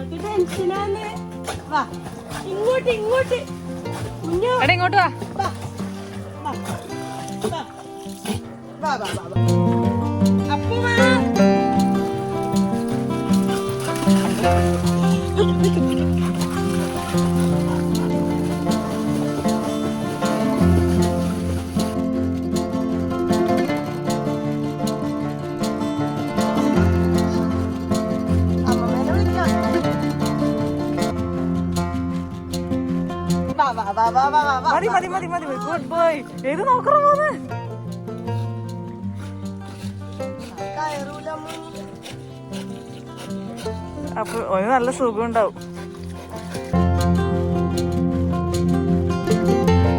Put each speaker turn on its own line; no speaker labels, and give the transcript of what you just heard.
അമ്മക്ക് ടെൻഷനാണ്. വാ ഇങ്ങോട്ട് ഇങ്ങോട്ട്
എടാ ഇങ്ങോട്ട് വാ.
വാ വാ വാ വാ വാ വാ അപ്പു വാ.
മതി മതി മതി മതി ഗുഡ് ബോയ്. ഏത് നോക്കറ പോന്ന്? അപ്പൊ ഒരു നല്ല സുഖം ഉണ്ടാവും.